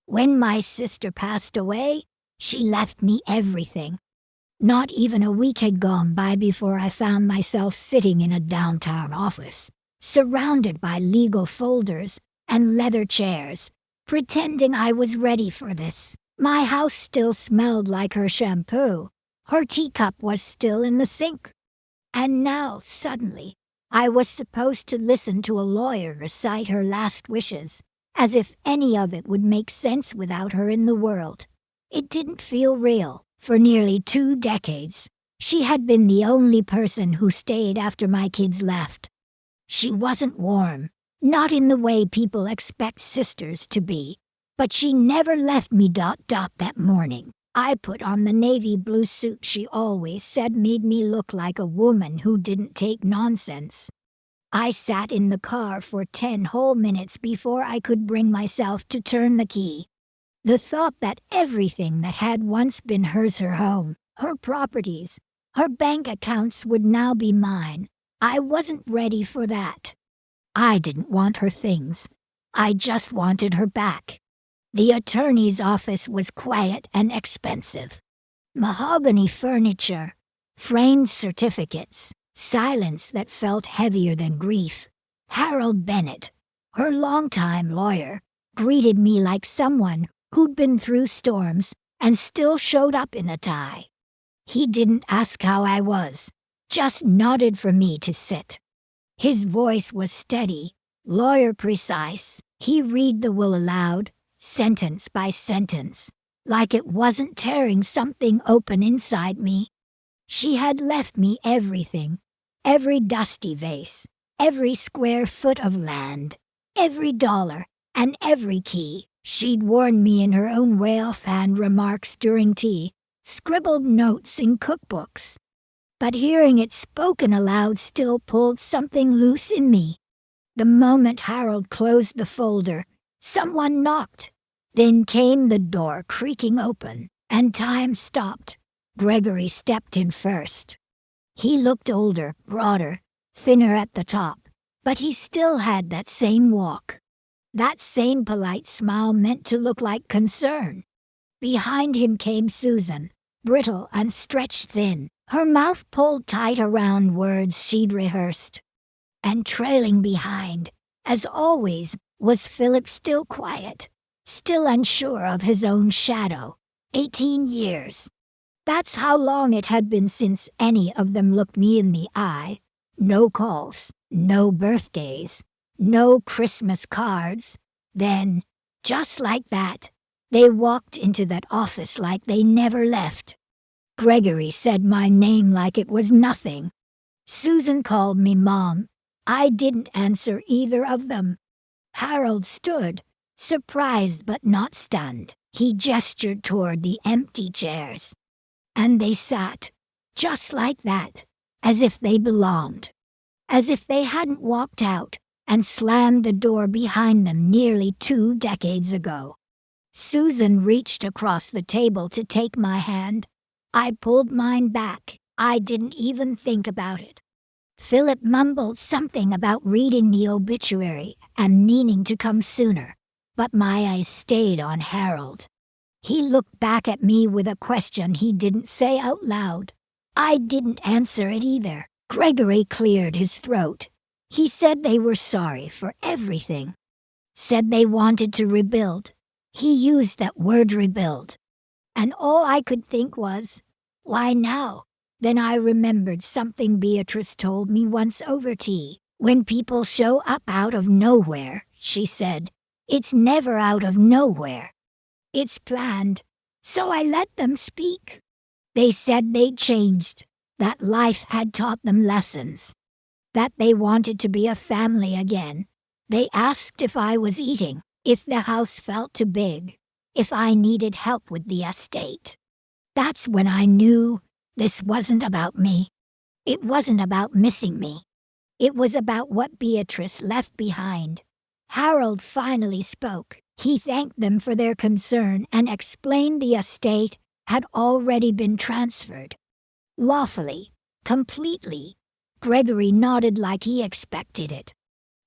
When my sister passed away, she left me everything. Not even a week had gone by before I found myself sitting in a downtown office, surrounded by legal folders and leather chairs, pretending I was ready for this. My house still smelled like her shampoo. Her teacup was still in the sink. And now, suddenly, I was supposed to listen to a lawyer recite her last wishes, as if any of it would make sense without her in the world. It didn't feel real. For nearly 2 decades, she had been the only person who stayed after my kids left. She wasn't warm, not in the way people expect sisters to be, but she never left me ... That morning, I put on the navy blue suit she always said made me look like a woman who didn't take nonsense. I sat in the car for 10 whole minutes before I could bring myself to turn the key. The thought that everything that had once been hers, her home, her properties, her bank accounts would now be mine, I wasn't ready for that. I didn't want her things. I just wanted her back. The attorney's office was quiet and expensive. Mahogany furniture, framed certificates, silence that felt heavier than grief. Harold Bennett, her longtime lawyer, greeted me like someone who'd been through storms and still showed up in a tie. He didn't ask how I was, just nodded for me to sit. His voice was steady, lawyer precise. He read the will aloud, sentence by sentence, like it wasn't tearing something open inside me. She had left me everything, every dusty vase, every square foot of land, every dollar, and every key. She'd warned me in her own way offhand remarks during tea, scribbled notes in cookbooks. But hearing it spoken aloud still pulled something loose in me. The moment Harold closed the folder, someone knocked. Then came the door creaking open, and time stopped. Gregory stepped in first. He looked older, broader, thinner at the top, but he still had that same walk. That same polite smile meant to look like concern. Behind him came Susan, brittle and stretched thin, her mouth pulled tight around words she'd rehearsed. And trailing behind, as always, was Philip, still quiet, still unsure of his own shadow. 18 years. That's how long it had been since any of them looked me in the eye. No calls, no birthdays, no Christmas cards. Then, just like that, they walked into that office like they never left. Gregory said my name like it was nothing. Susan called me Mom. I didn't answer either of them. Harold stood, surprised but not stunned. He gestured toward the empty chairs. And they sat, just like that, as if they belonged. As if they hadn't walked out and slammed the door behind them nearly 2 decades ago. Susan reached across the table to take my hand. I pulled mine back. I didn't even think about it. Philip mumbled something about reading the obituary and meaning to come sooner, but my eyes stayed on Harold. He looked back at me with a question he didn't say out loud. I didn't answer it either. Gregory cleared his throat. He said they were sorry for everything. Said they wanted to rebuild. He used that word, rebuild. And all I could think was, why now? Then I remembered something Beatrice told me once over tea. When people show up out of nowhere, she said, it's never out of nowhere. It's planned. So I let them speak. They said they'd changed, that life had taught them lessons, that they wanted to be a family again. They asked if I was eating, if the house felt too big, if I needed help with the estate. That's when I knew this wasn't about me. It wasn't about missing me. It was about what Beatrice left behind. Harold finally spoke. He thanked them for their concern and explained the estate had already been transferred. Lawfully, completely. Gregory nodded like he expected it.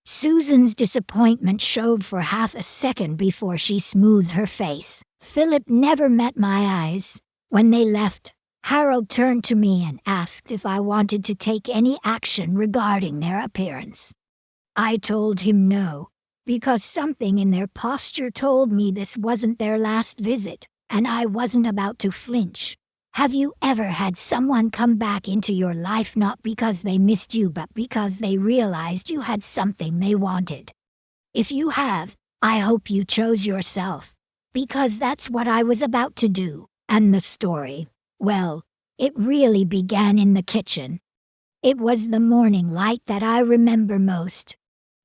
Susan's disappointment showed for half a second before she smoothed her face. Philip never met my eyes. When they left, Harold turned to me and asked if I wanted to take any action regarding their appearance. I told him no, because something in their posture told me this wasn't their last visit, and I wasn't about to flinch. Have you ever had someone come back into your life not because they missed you but because they realized you had something they wanted? If you have, I hope you chose yourself, because that's what I was about to do. And the story, well, it really began in the kitchen. It was the morning light that I remember most.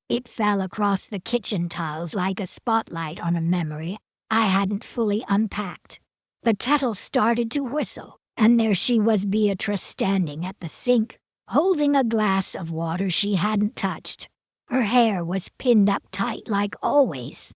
It fell across the kitchen tiles like a spotlight on a memory I hadn't fully unpacked. The kettle started to whistle, and there she was, Beatrice, standing at the sink, holding a glass of water she hadn't touched. Her hair was pinned up tight like always.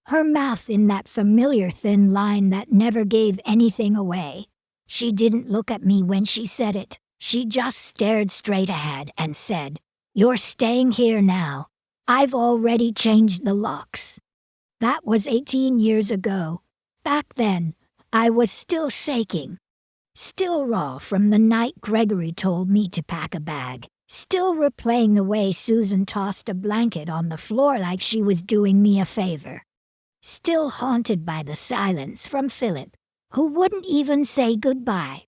Her mouth in that familiar thin line that never gave anything away. She didn't look at me when she said it. She just stared straight ahead and said, "You're staying here now. I've already changed the locks." That was 18 years ago. Back then, I was still shaking. Still raw from the night Gregory told me to pack a bag. Still replaying the way Susan tossed a blanket on the floor like she was doing me a favor. Still haunted by the silence from Philip, who wouldn't even say goodbye.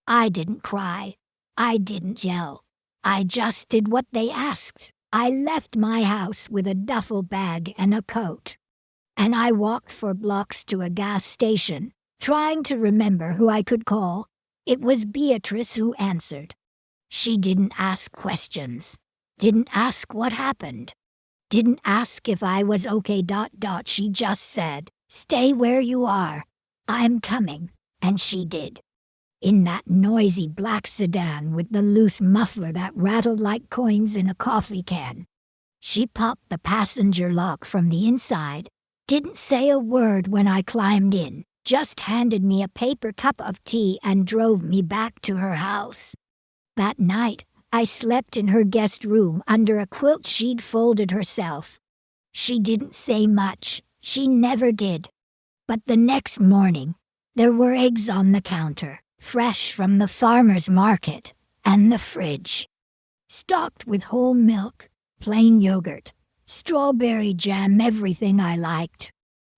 I didn't cry. I didn't yell. I just did what they asked. I left my house with a duffel bag and a coat. And I walked for blocks to a gas station, trying to remember who I could call. It was Beatrice who answered. She didn't ask questions. Didn't ask what happened. Didn't ask if I was okay. She just said, "Stay where you are. I'm coming." And she did. In that noisy black sedan with the loose muffler that rattled like coins in a coffee can. She popped the passenger lock from the inside, didn't say a word when I climbed in, just handed me a paper cup of tea and drove me back to her house. That night, I slept in her guest room under a quilt she'd folded herself. She didn't say much, she never did. But the next morning, there were eggs on the counter, fresh from the farmer's market, and the fridge. Stocked with whole milk, plain yogurt, strawberry jam, everything I liked.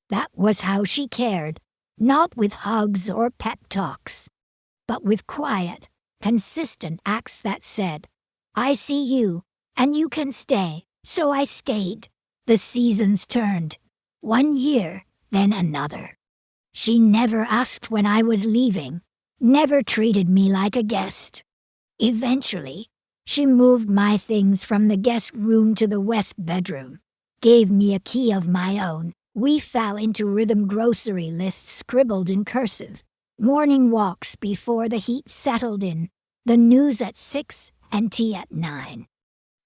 That was how she cared, not with hugs or pep talks, but with quiet, consistent acts that said, "I see you, and you can stay." So I stayed. The seasons turned. 1 year, then another. She never asked when I was leaving, never treated me like a guest. Eventually, she moved my things from the guest room to the west bedroom, gave me a key of my own. We fell into rhythm, grocery lists scribbled in cursive, morning walks before the heat settled in, the news at 6 and tea at 9.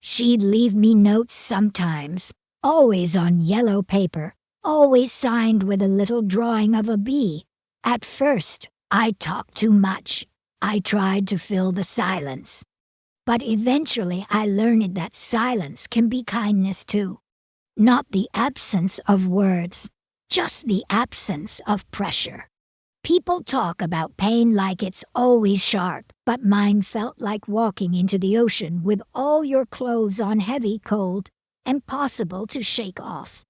She'd leave me notes sometimes, always on yellow paper, always signed with a little drawing of a bee. At first, I talked too much. I tried to fill the silence. But eventually I learned that silence can be kindness too. Not the absence of words, just the absence of pressure. People talk about pain like it's always sharp, but mine felt like walking into the ocean with all your clothes on, heavy, cold, impossible to shake off.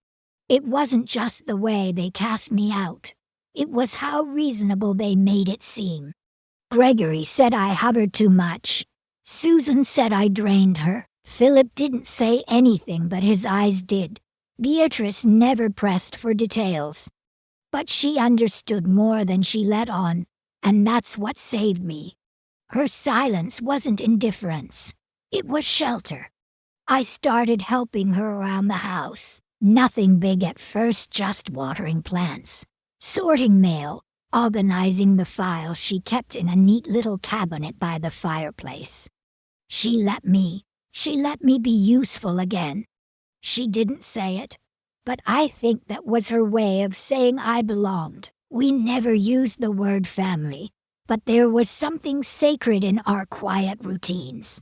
It wasn't just the way they cast me out. It was how reasonable they made it seem. Gregory said I hovered too much. Susan said I drained her. Philip didn't say anything, but his eyes did. Beatrice never pressed for details. But she understood more than she let on, and that's what saved me. Her silence wasn't indifference. It was shelter. I started helping her around the house. Nothing big at first, just watering plants, sorting mail, organizing the files she kept in a neat little cabinet by the fireplace. She let me be useful again. She didn't say it, but I think that was her way of saying I belonged. We never used the word family, but there was something sacred in our quiet routines.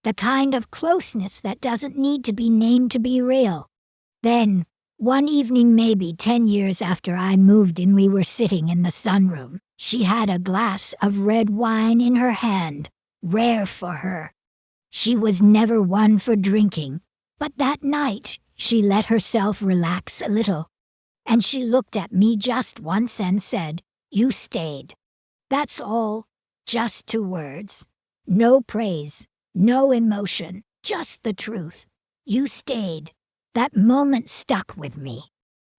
The kind of closeness that doesn't need to be named to be real. Then, one evening maybe 10 years after I moved in, we were sitting in the sunroom. She had a glass of red wine in her hand, rare for her. She was never one for drinking, but that night she let herself relax a little. And she looked at me just once and said, "You stayed." That's all, just 2 words. No praise, no emotion, just the truth. You stayed. That moment stuck with me.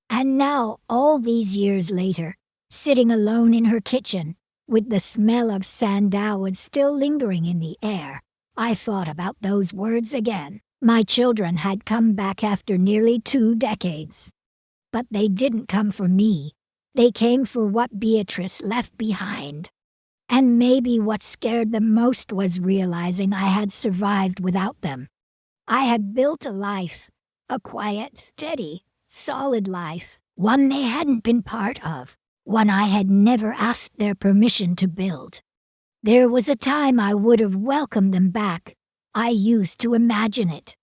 And now, all these years later, sitting alone in her kitchen, with the smell of sandalwood still lingering in the air, I thought about those words again. My children had come back after nearly 2 decades. But they didn't come for me. They came for what Beatrice left behind. And maybe what scared them most was realizing I had survived without them. I had built a life, a quiet, steady, solid life, one they hadn't been part of, one I had never asked their permission to build. There was a time I would have welcomed them back. I used to imagine it.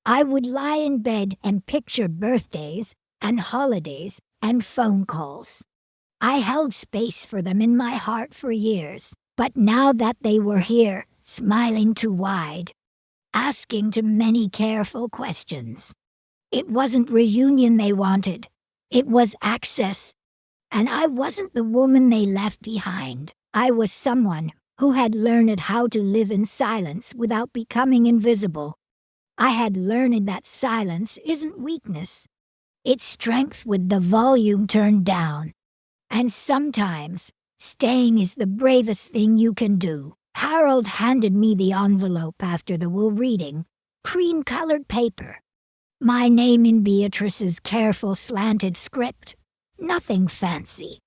I would lie in bed and picture birthdays and holidays and phone calls. I held space for them in my heart for years, but now that they were here, smiling too wide, asking too many careful questions, it wasn't reunion they wanted, it was access. And I wasn't the woman they left behind. I was someone who had learned how to live in silence without becoming invisible. I had learned that silence isn't weakness. It's strength with the volume turned down. And sometimes, staying is the bravest thing you can do. Harold handed me the envelope after the will reading, cream-colored paper. My name in Beatrice's careful slanted script. Nothing fancy.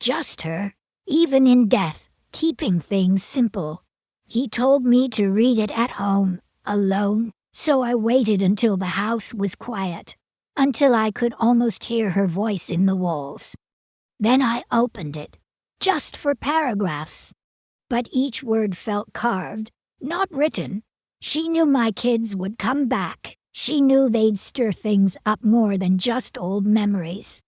Just her, even in death, keeping things simple. He told me to read it at home, alone, so I waited until the house was quiet, until I could almost hear her voice in the walls. Then I opened it, just for paragraphs. But each word felt carved, not written. She knew my kids would come back. She knew they'd stir things up more than just old memories.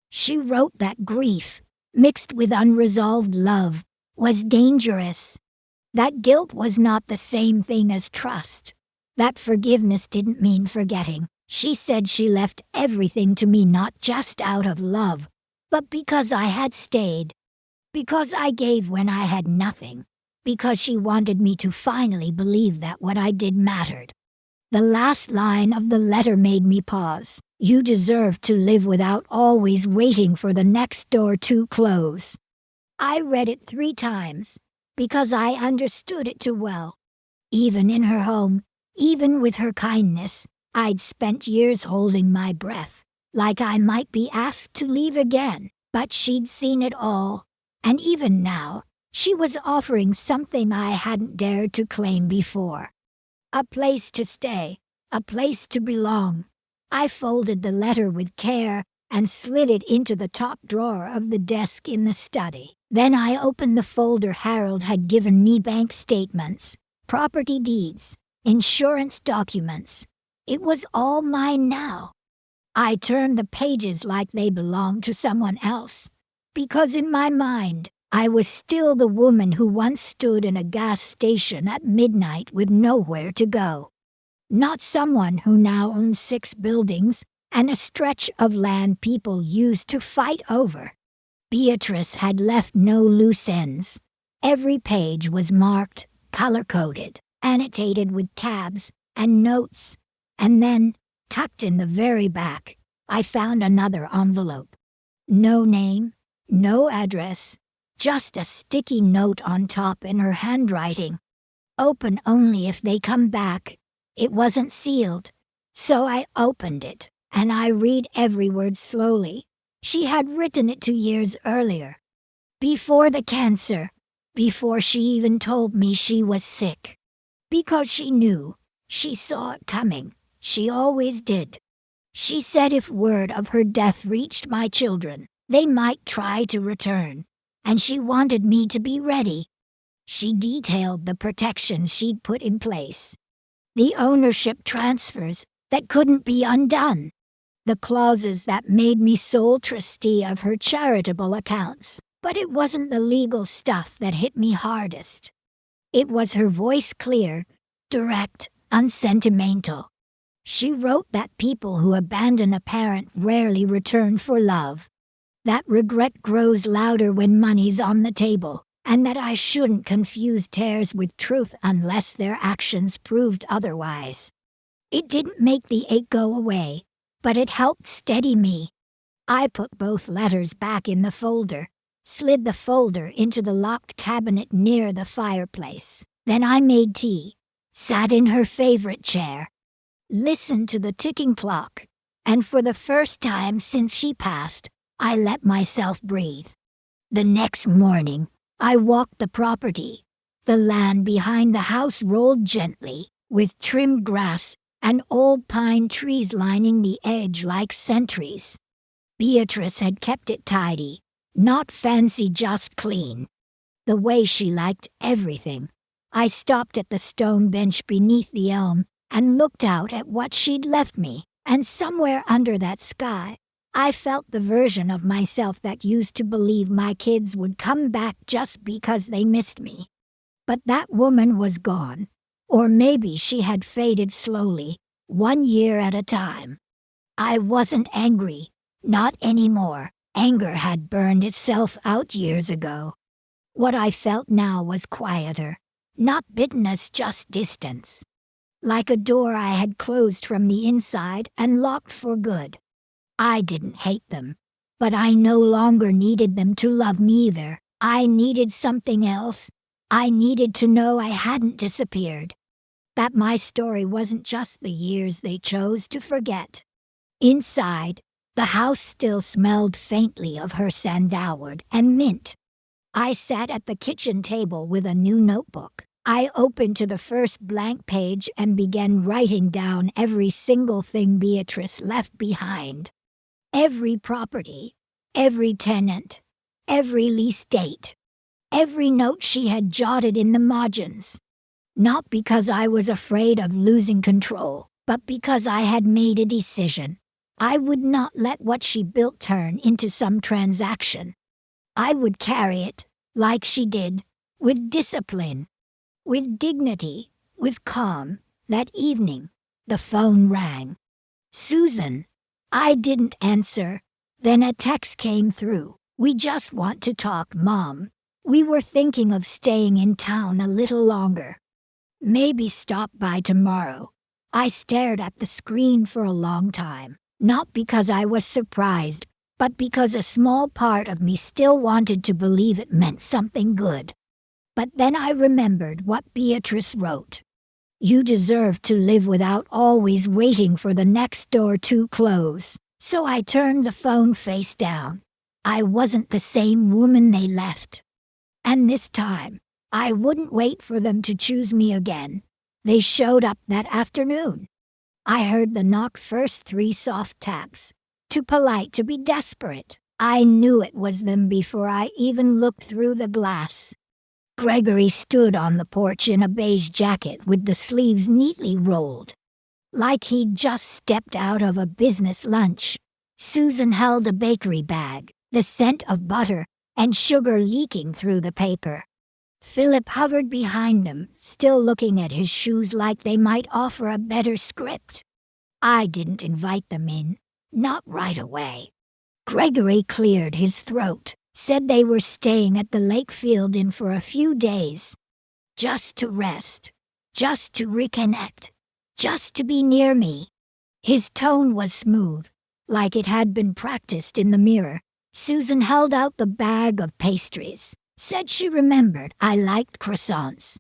She wrote that grief, mixed with unresolved love, was dangerous. That guilt was not the same thing as trust. That forgiveness didn't mean forgetting. She said she left everything to me not just out of love, but because I had stayed. Because I gave when I had nothing. Because she wanted me to finally believe that what I did mattered. The last line of the letter made me pause. You deserve to live without always waiting for the next door to close. I read it 3 times, because I understood it too well. Even in her home, even with her kindness, I'd spent years holding my breath, like I might be asked to leave again. But she'd seen it all, and even now, she was offering something I hadn't dared to claim before. A place to stay, a place to belong. I folded the letter with care and slid it into the top drawer of the desk in the study. Then I opened the folder Harold had given me: bank statements, property deeds, insurance documents. It was all mine now. I turned the pages like they belonged to someone else, because in my mind, I was still the woman who once stood in a gas station at midnight with nowhere to go. Not someone who now owns 6 buildings and a stretch of land people used to fight over. Beatrice had left no loose ends. Every page was marked, color-coded, annotated with tabs and notes. And then, tucked in the very back, I found another envelope. No name, no address, just a sticky note on top in her handwriting. Open only if they come back. It wasn't sealed, so I opened it, and I read every word slowly. She had written it 2 years earlier. Before the cancer, before she even told me she was sick. Because she knew, she saw it coming. She always did. She said if word of her death reached my children, they might try to return, and she wanted me to be ready. She detailed the protections she'd put in place. The ownership transfers that couldn't be undone. The clauses that made me sole trustee of her charitable accounts. But it wasn't the legal stuff that hit me hardest. It was her voice, clear, direct, unsentimental. She wrote that people who abandon a parent rarely return for love. That regret grows louder when money's on the table, and that I shouldn't confuse tears with truth unless their actions proved otherwise. It didn't make the ache go away, but it helped steady me. I put both letters back in the folder, slid the folder into the locked cabinet near the fireplace. Then I made tea, sat in her favorite chair, listened to the ticking clock, and for the first time since she passed, I let myself breathe. The next morning, I walked the property. The land behind the house rolled gently, with trimmed grass and old pine trees lining the edge like sentries. Beatrice had kept it tidy, not fancy, just clean. The way she liked everything. I stopped at the stone bench beneath the elm and looked out at what she'd left me, and somewhere under that sky, I felt the version of myself that used to believe my kids would come back just because they missed me. But that woman was gone, or maybe she had faded slowly, 1 year at a time. I wasn't angry, not anymore. Anger had burned itself out years ago. What I felt now was quieter, not bitterness, just distance. Like a door I had closed from the inside and locked for good. I didn't hate them, but I no longer needed them to love me either. I needed something else. I needed to know I hadn't disappeared. That my story wasn't just the years they chose to forget. Inside, the house still smelled faintly of her sandalwood and mint. I sat at the kitchen table with a new notebook. I opened to the first blank page and began writing down every single thing Beatrice left behind. Every property, every tenant, every lease date, every note she had jotted in the margins. Not because I was afraid of losing control, but because I had made a decision. I would not let what she built turn into some transaction. I would carry it, like she did, with discipline, with dignity, with calm. That evening, the phone rang. Susan. I didn't answer. Then a text came through. We just want to talk, Mom. We were thinking of staying in town a little longer. Maybe stop by tomorrow. I stared at the screen for a long time. Not because I was surprised, but because a small part of me still wanted to believe it meant something good. But then I remembered what Beatrice wrote. You deserve to live without always waiting for the next door to close. So I turned the phone face down. I wasn't the same woman they left. And this time, I wouldn't wait for them to choose me again. They showed up that afternoon. I heard the knock first, 3 soft taps. Too polite to be desperate. I knew it was them before I even looked through the glass. Gregory stood on the porch in a beige jacket with the sleeves neatly rolled, like he'd just stepped out of a business lunch. Susan held a bakery bag, the scent of butter and sugar leaking through the paper. Philip hovered behind them, still looking at his shoes like they might offer a better script. I didn't invite them in, not right away. Gregory cleared his throat, said they were staying at the Lakefield Inn for a few days. Just to rest, just to reconnect, just to be near me. His tone was smooth, like it had been practiced in the mirror. Susan held out the bag of pastries. Said she remembered I liked croissants.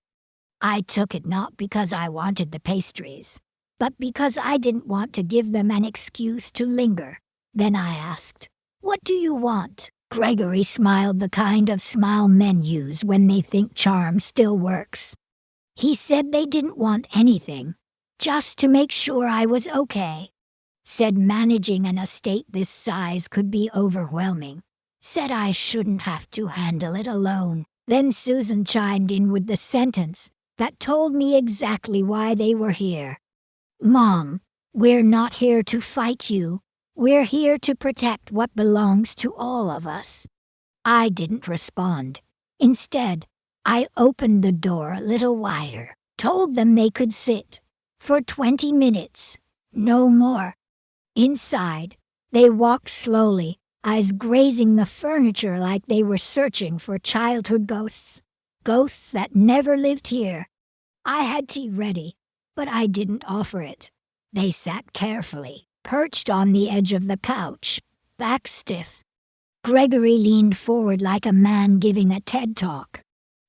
I took it not because I wanted the pastries, but because I didn't want to give them an excuse to linger. Then I asked, "What do you want?" Gregory smiled, the kind of smile men use when they think charm still works. He said they didn't want anything, just to make sure I was okay. Said managing an estate this size could be overwhelming. Said I shouldn't have to handle it alone. Then Susan chimed in with the sentence, that told me exactly why they were here. Mom, we're not here to fight you. We're here to protect what belongs to all of us. I didn't respond. Instead, I opened the door a little wider, told them they could sit for 20 minutes, no more. Inside, they walked slowly, eyes grazing the furniture like they were searching for childhood ghosts. Ghosts that never lived here. I had tea ready, but I didn't offer it. They sat carefully, perched on the edge of the couch, back stiff. Gregory leaned forward like a man giving a TED Talk.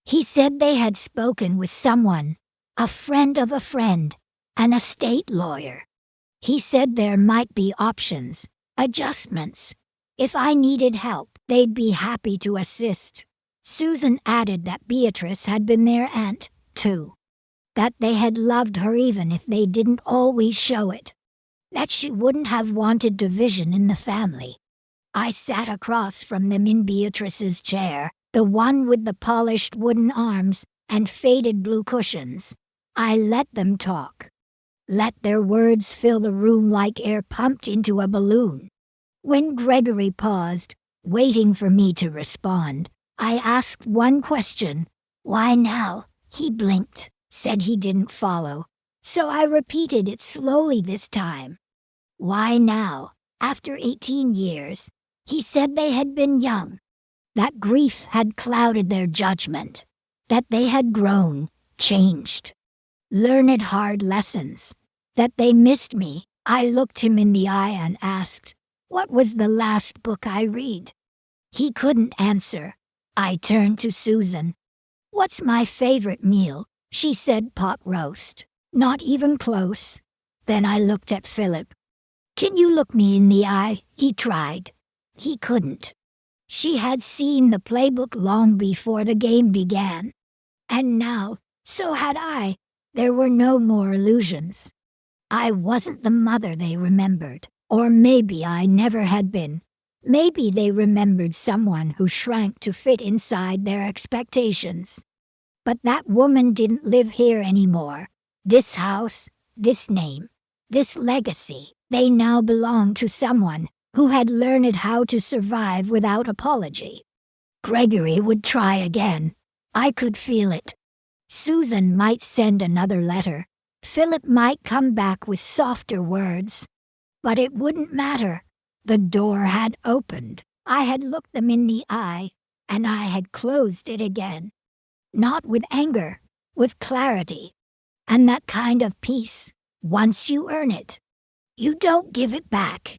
He said they had spoken with someone, a friend of a friend, an estate lawyer. He said there might be options, adjustments. If I needed help, they'd be happy to assist. Susan added that Beatrice had been their aunt, too. That they had loved her even if they didn't always show it. That she wouldn't have wanted division in the family. I sat across from them in Beatrice's chair, the one with the polished wooden arms and faded blue cushions. I let them talk. Let their words fill the room like air pumped into a balloon. When Gregory paused, waiting for me to respond, I asked one question. Why now? He blinked, said he didn't follow. So I repeated it slowly this time. Why now? After 18 years, he said they had been young. That grief had clouded their judgment. That they had grown, changed. Learned hard lessons. That they missed me. I looked him in the eye and asked, what was the last book I read? He couldn't answer. I turned to Susan. What's my favorite meal? She said pot roast. Not even close. Then I looked at Philip. Can you look me in the eye? He tried. He couldn't. She had seen the playbook long before the game began. And now, so had I. There were no more illusions. I wasn't the mother they remembered. Or maybe I never had been. Maybe they remembered someone who shrank to fit inside their expectations. But that woman didn't live here anymore. This house, this name, this legacy, they now belonged to someone who had learned how to survive without apology. Gregory would try again. I could feel it. Susan might send another letter. Philip might come back with softer words. But it wouldn't matter. The door had opened. I had looked them in the eye, and I had closed it again. Not with anger, with clarity. And that kind of peace, once you earn it, you don't give it back.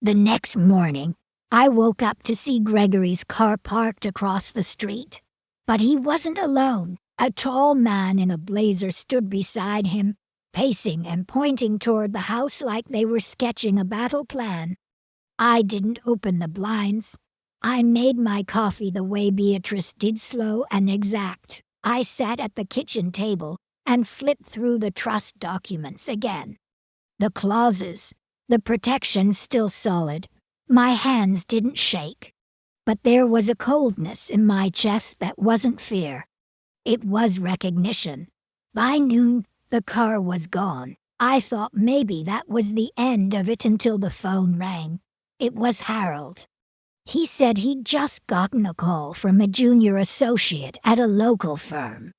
The next morning, I woke up to see Gregory's car parked across the street. But he wasn't alone. A tall man in a blazer stood beside him, pacing and pointing toward the house like they were sketching a battle plan. I didn't open the blinds. I made my coffee the way Beatrice did, slow and exact. I sat at the kitchen table and flipped through the trust documents again. The clauses, the protection still solid. My hands didn't shake. But there was a coldness in my chest that wasn't fear. It was recognition. By noon, the car was gone. I thought maybe that was the end of it until the phone rang. It was Harold. He said he'd just gotten a call from a junior associate at a local firm.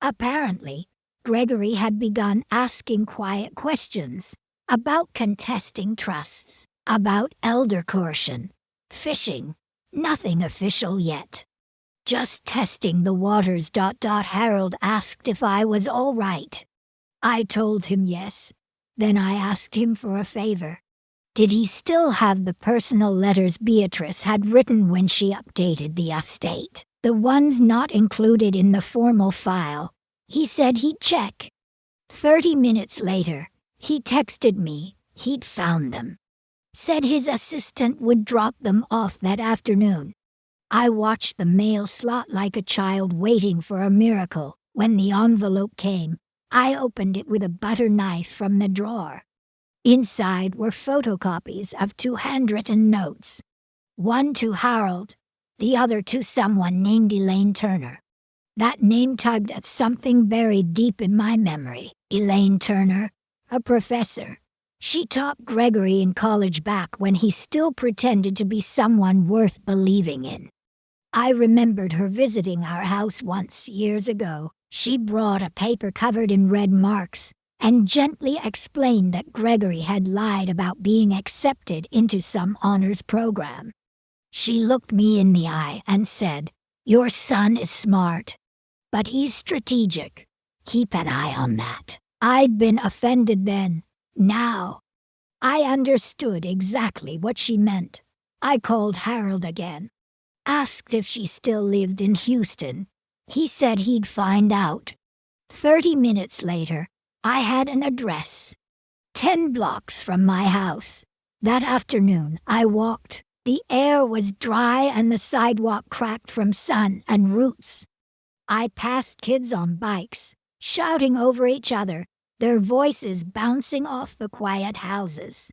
Apparently, Gregory had begun asking quiet questions about contesting trusts, about elder coercion, fishing, nothing official yet. Just testing the waters. Harold asked if I was all right. I told him yes. Then I asked him for a favor. Did he still have the personal letters Beatrice had written when she updated the estate? The ones not included in the formal file. He said he'd check. 30 minutes later, he texted me he'd found them. Said his assistant would drop them off that afternoon. I watched the mail slot like a child waiting for a miracle. When the envelope came, I opened it with a butter knife from the drawer. Inside were photocopies of 2 handwritten notes. One to Harold, the other to someone named Elaine Turner. That name tugged at something buried deep in my memory. Elaine Turner, a professor. She taught Gregory in college back when he still pretended to be someone worth believing in. I remembered her visiting our house once years ago. She brought a paper covered in red marks and gently explained that Gregory had lied about being accepted into some honors program. She looked me in the eye and said, "Your son is smart, but he's strategic. Keep an eye on that." I'd been offended then. Now, I understood exactly what she meant. I called Harold again, asked if she still lived in Houston. He said he'd find out. 30 minutes later, I had an address, 10 blocks from my house. That afternoon, I walked. The air was dry and the sidewalk cracked from sun and roots. I passed kids on bikes, shouting over each other, their voices bouncing off the quiet houses.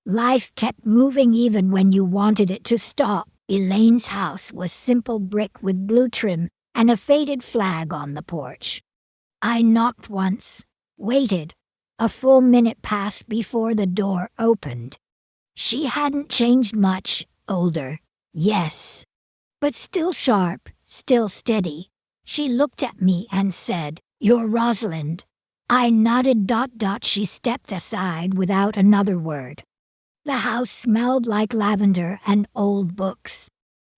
Life kept moving even when you wanted it to stop. Elaine's house was simple brick with blue trim and a faded flag on the porch. I knocked once, waited. A full minute passed before the door opened. She hadn't changed much, older, yes, but still sharp, still steady. She looked at me and said, "You're Rosalind." I nodded. She stepped aside without another word. The house smelled like lavender and old books.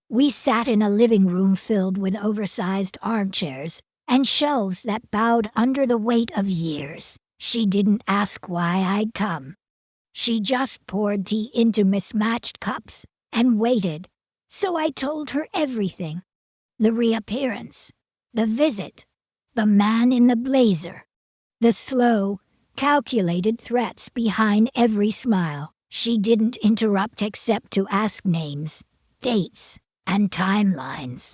We sat in a living room filled with oversized armchairs and shelves that bowed under the weight of years. She didn't ask why I'd come. She just poured tea into mismatched cups and waited. So I told her everything. The reappearance, the visit, the man in the blazer, the slow, calculated threats behind every smile. She didn't interrupt except to ask names, dates, and timelines.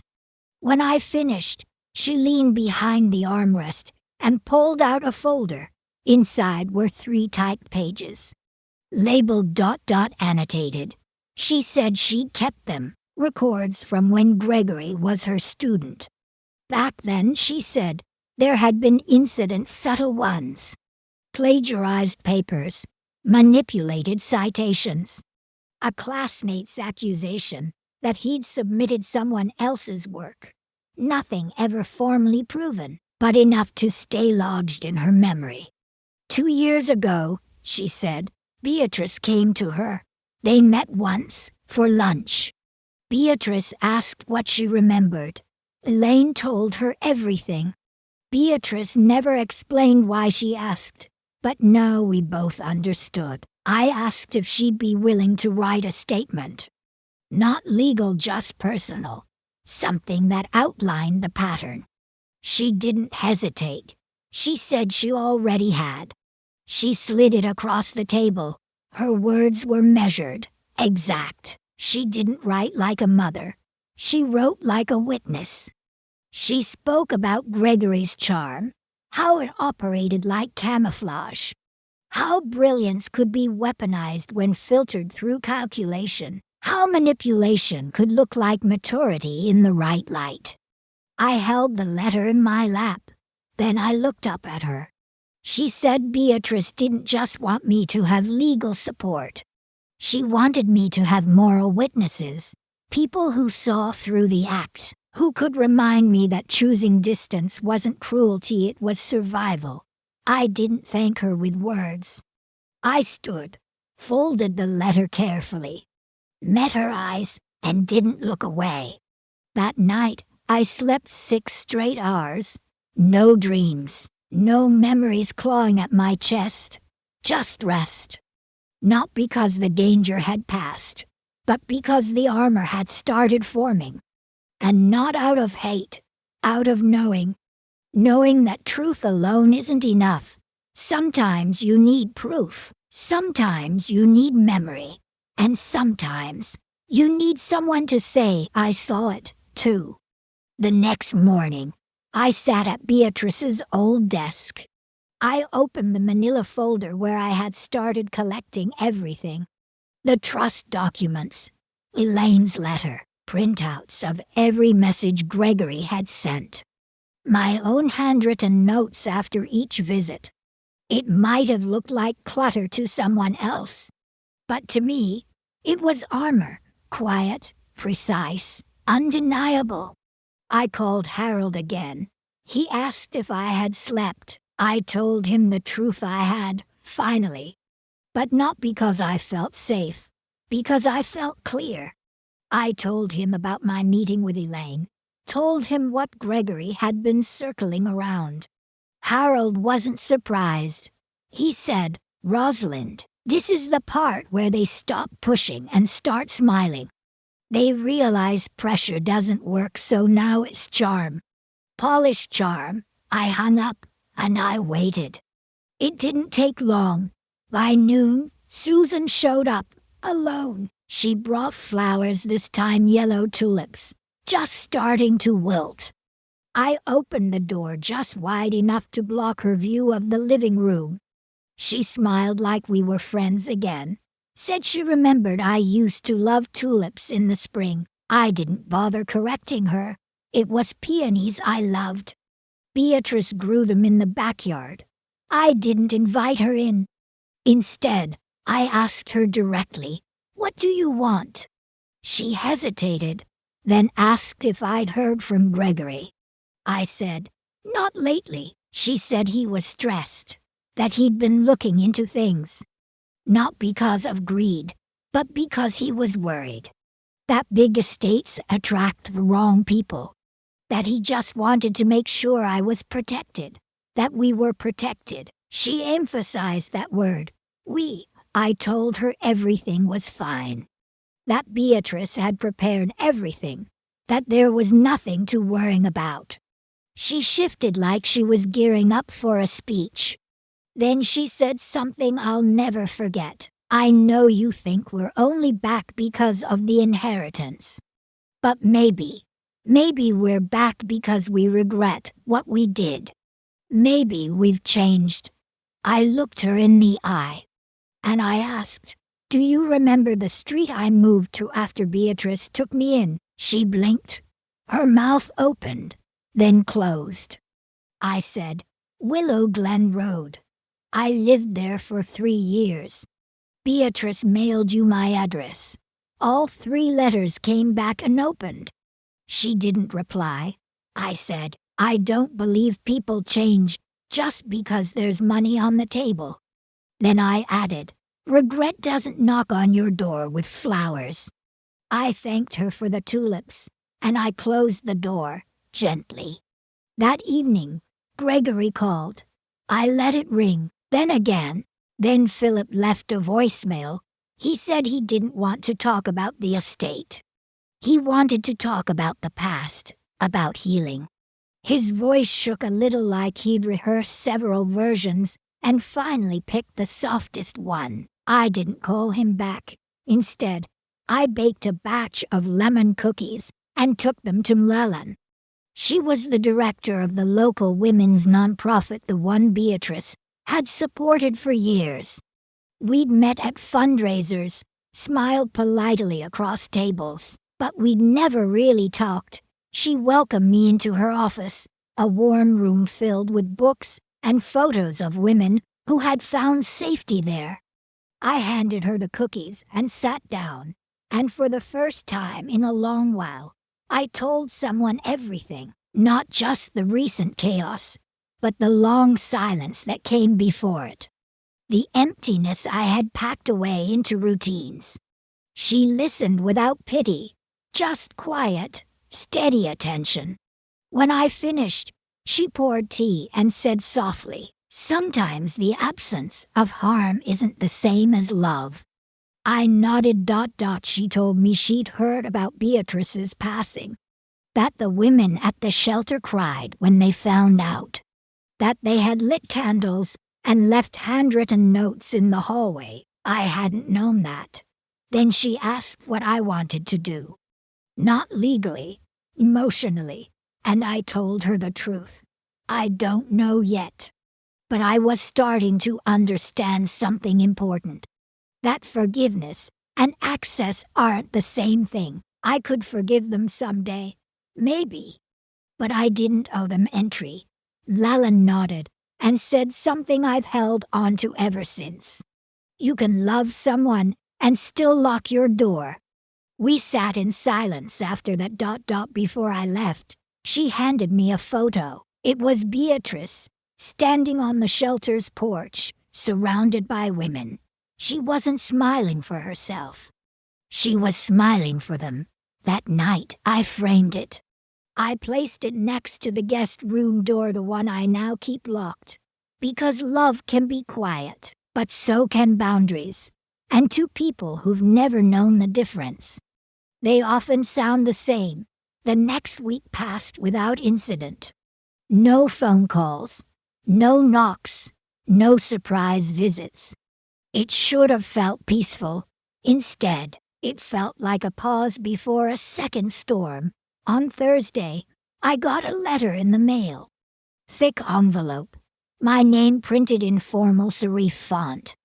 When I finished, she leaned behind the armrest and pulled out a folder. Inside were 3 typed pages, labeled ... annotated. She said she'd kept them, records from when Gregory was her student. Back then, she said, there had been incidents, subtle ones. Plagiarized papers, manipulated citations. A classmate's accusation that he'd submitted someone else's work. Nothing ever formally proven, but enough to stay lodged in her memory. 2 years ago, she said, Beatrice came to her. They met once, for lunch. Beatrice asked what she remembered. Elaine told her everything. Beatrice never explained why she asked, but now we both understood. I asked if she'd be willing to write a statement. Not legal, just personal. Something that outlined the pattern. She didn't hesitate. She said she already had. She slid it across the table. Her words were measured, exact. She didn't write like a mother. She wrote like a witness. She spoke about Gregory's charm, how it operated like camouflage, how brilliance could be weaponized when filtered through calculation, how manipulation could look like maturity in the right light. I held the letter in my lap. Then I looked up at her. She said Beatrice didn't just want me to have legal support. She wanted me to have moral witnesses, people who saw through the act, who could remind me that choosing distance wasn't cruelty, it was survival. I didn't thank her with words. I stood, folded the letter carefully, met her eyes, and didn't look away. That night, I slept 6 straight hours. No dreams, no memories clawing at my chest, just rest. Not because the danger had passed, but because the armor had started forming. And not out of hate, out of knowing that truth alone isn't enough. Sometimes you need proof, sometimes you need memory, and sometimes you need someone to say, "I saw it, too." The next morning, I sat at Beatrice's old desk. I opened the manila folder where I had started collecting everything. The trust documents, Elaine's letter, printouts of every message Gregory had sent. My own handwritten notes after each visit. It might have looked like clutter to someone else, but to me, it was armor, quiet, precise, undeniable. I called Harold again. He asked if I had slept. I told him the truth I had, finally. But not because I felt safe, because I felt clear. I told him about my meeting with Elaine, told him what Gregory had been circling around. Harold wasn't surprised. He said, "Rosalind, this is the part where they stop pushing and start smiling. They realize pressure doesn't work, so now it's charm. Polished charm." I hung up, and I waited. It didn't take long. By noon, Susan showed up, alone. She brought flowers, this time yellow tulips, just starting to wilt. I opened the door just wide enough to block her view of the living room. She smiled like we were friends again. Said she remembered I used to love tulips in the spring. I didn't bother correcting her. It was peonies I loved. Beatrice grew them in the backyard. I didn't invite her in. Instead, I asked her directly, "What do you want?" She hesitated, then asked if I'd heard from Gregory. I said, "Not lately." She said he was stressed, that he'd been looking into things. Not because of greed, but because he was worried. That big estates attract the wrong people. That he just wanted to make sure I was protected. That we were protected. She emphasized that word, we. I told her everything was fine. That Beatrice had prepared everything. That there was nothing to worry about. She shifted like she was gearing up for a speech. Then she said something I'll never forget. "I know you think we're only back because of the inheritance. But maybe we're back because we regret what we did. Maybe we've changed." I looked her in the eye, and I asked, "Do you remember the street I moved to after Beatrice took me in?" She blinked. Her mouth opened, then closed. I said, "Willow Glen Road. I lived there for 3 years. Beatrice mailed you my address. All 3 letters came back unopened." She didn't reply. I said, "I don't believe people change just because there's money on the table." Then I added, "Regret doesn't knock on your door with flowers." I thanked her for the tulips, and I closed the door, gently. That evening, Gregory called. I let it ring, then again. Then Philip left a voicemail. He said he didn't want to talk about the estate. He wanted to talk about the past, about healing. His voice shook a little like he'd rehearsed several versions and finally picked the softest one. I didn't call him back. Instead, I baked a batch of lemon cookies and took them to Mlelan. She was the director of the local women's nonprofit, the one Beatrice had supported for years. We'd met at fundraisers, smiled politely across tables, but we'd never really talked. She welcomed me into her office, a warm room filled with books and photos of women who had found safety there. I handed her the cookies and sat down, and for the first time in a long while, I told someone everything, not just the recent chaos, but the long silence that came before it. The emptiness I had packed away into routines. She listened without pity, just quiet, steady attention. When I finished, she poured tea and said softly, "Sometimes the absence of harm isn't the same as love." I nodded. She told me she'd heard about Beatrice's passing, that the women at the shelter cried when they found out, that they had lit candles and left handwritten notes in the hallway. I hadn't known that. Then she asked what I wanted to do. Not legally, emotionally, and I told her the truth. I don't know yet. But I was starting to understand something important. That forgiveness and access aren't the same thing. I could forgive them someday. Maybe. but I didn't owe them entry. Lalan nodded and said something I've held on to ever since. You can love someone and still lock your door. We sat in silence after that before I left. She handed me a photo. It was Beatrice, standing on the shelter's porch, surrounded by women. She wasn't smiling for herself. She was smiling for them. That night, I framed it. I placed it next to the guest room door, the one I now keep locked. Because love can be quiet, but so can boundaries. And to people who've never known the difference, they often sound the same. The next week passed without incident. No phone calls, no knocks, no surprise visits. It should have felt peaceful. Instead, it felt like a pause before a second storm. On Thursday, I got a letter in the mail. Thick envelope. My name printed in formal serif font.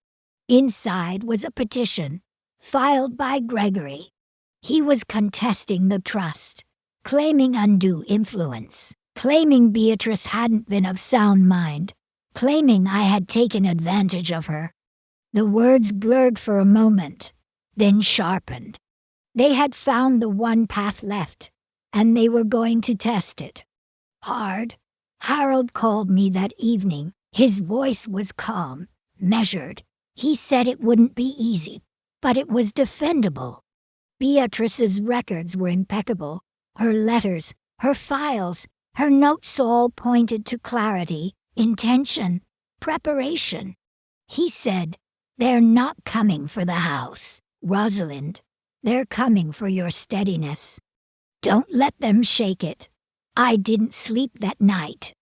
Inside was a petition, filed by Gregory. He was contesting the trust, claiming undue influence, claiming Beatrice hadn't been of sound mind, claiming I had taken advantage of her. The words blurred for a moment, then sharpened. They had found the one path left, and they were going to test it. Hard. Harold called me that evening. His voice was calm, measured. He said it wouldn't be easy, but it was defendable. Beatrice's records were impeccable. Her letters, her files, her notes all pointed to clarity, intention, preparation. He said, "They're not coming for the house, Rosalind. They're coming for your steadiness. Don't let them shake it." I didn't sleep that night.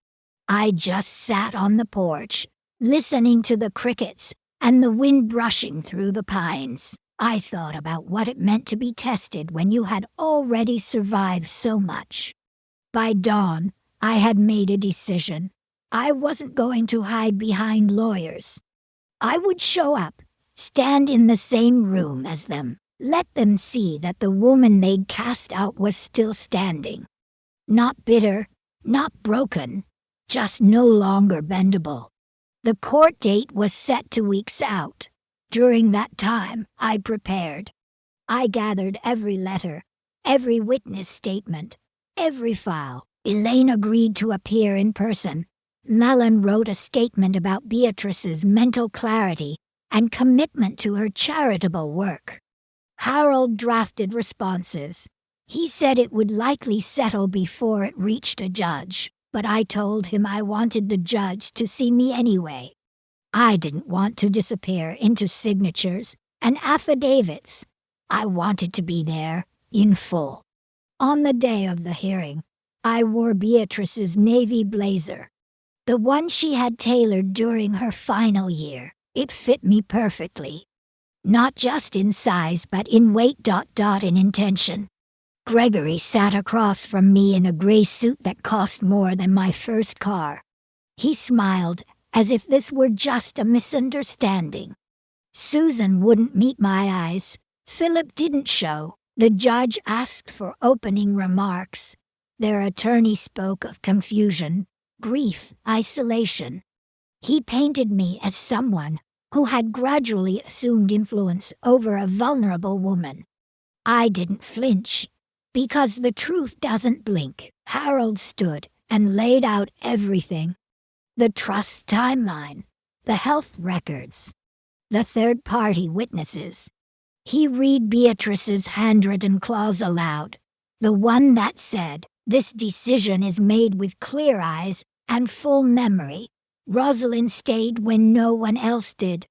I just sat on the porch, listening to the crickets and the wind brushing through the pines. I thought about what it meant to be tested when you had already survived so much. By dawn, I had made a decision. I wasn't going to hide behind lawyers. I would show up, stand in the same room as them, let them see that the woman they'd cast out was still standing. Not bitter, not broken, just no longer bendable. The court date was set 2 weeks out. During that time, I prepared. I gathered every letter, every witness statement, every file. Elaine agreed to appear in person. Lalan wrote a statement about Beatrice's mental clarity and commitment to her charitable work. Harold drafted responses. He said it would likely settle before it reached a judge, but I told him I wanted the judge to see me anyway. I didn't want to disappear into signatures and affidavits. I wanted to be there, in full. On the day of the hearing, I wore Beatrice's navy blazer, the one she had tailored during her final year. It fit me perfectly. Not just in size, but in weight, in intention. Gregory sat across from me in a gray suit that cost more than my first car. He smiled, as if this were just a misunderstanding. Susan wouldn't meet my eyes. Philip didn't show. The judge asked for opening remarks. Their attorney spoke of confusion, grief, isolation. He painted me as someone who had gradually assumed influence over a vulnerable woman. I didn't flinch, because the truth doesn't blink. Harold stood and laid out everything. The trust timeline, the health records, the third-party witnesses. He read Beatrice's handwritten clause aloud, the one that said, "This decision is made with clear eyes and full memory. Rosalind stayed when no one else did."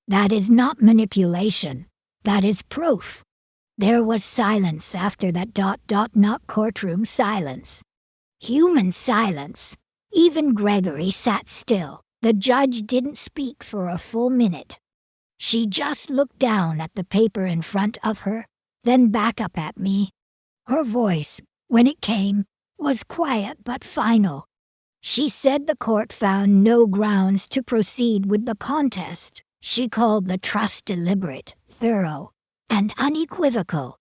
That is not manipulation. That is proof. There was silence after that not courtroom silence. Human silence. Even Gregory sat still. The judge didn't speak for a full minute. She just looked down at the paper in front of her, then back up at me. Her voice, when it came, was quiet but final. She said the court found no grounds to proceed with the contest. She called the trust deliberate, thorough, and unequivocal.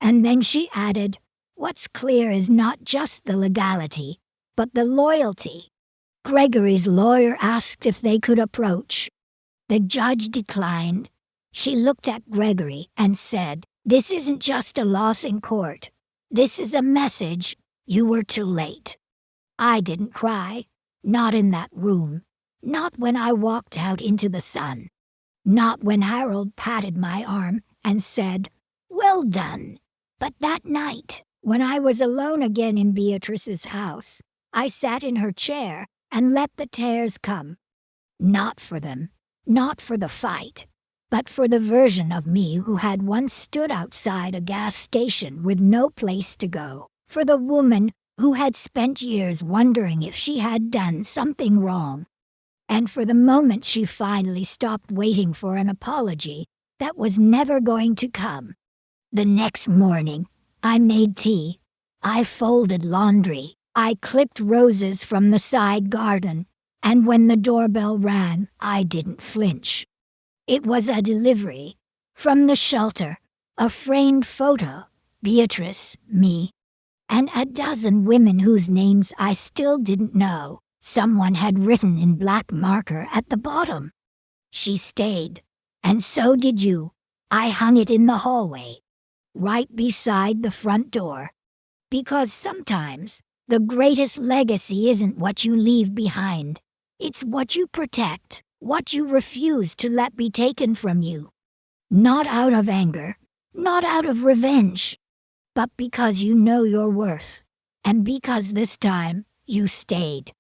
And then she added, What's clear is not just the legality, but the loyalty. Gregory's lawyer asked if they could approach. The judge declined. She looked at Gregory and said, "This isn't just a loss in court. This is a message. You were too late." I didn't cry. Not in that room. Not when I walked out into the sun. Not when Harold patted my arm and said, "Well done." But that night, when I was alone again in Beatrice's house, I sat in her chair and let the tears come. Not for them, not for the fight, but for the version of me who had once stood outside a gas station with no place to go. For the woman who had spent years wondering if she had done something wrong. And for the moment she finally stopped waiting for an apology that was never going to come. The next morning, I made tea. I folded laundry. I clipped roses from the side garden. And when the doorbell rang, I didn't flinch. It was a delivery. From the shelter, a framed photo, Beatrice, me, and a dozen women whose names I still didn't know. Someone had written in black marker at the bottom. She stayed, and so did you. I hung it in the hallway, right beside the front door. Because sometimes, the greatest legacy isn't what you leave behind. It's what you protect, what you refuse to let be taken from you. Not out of anger, not out of revenge, but because you know your worth, and because this time you stayed.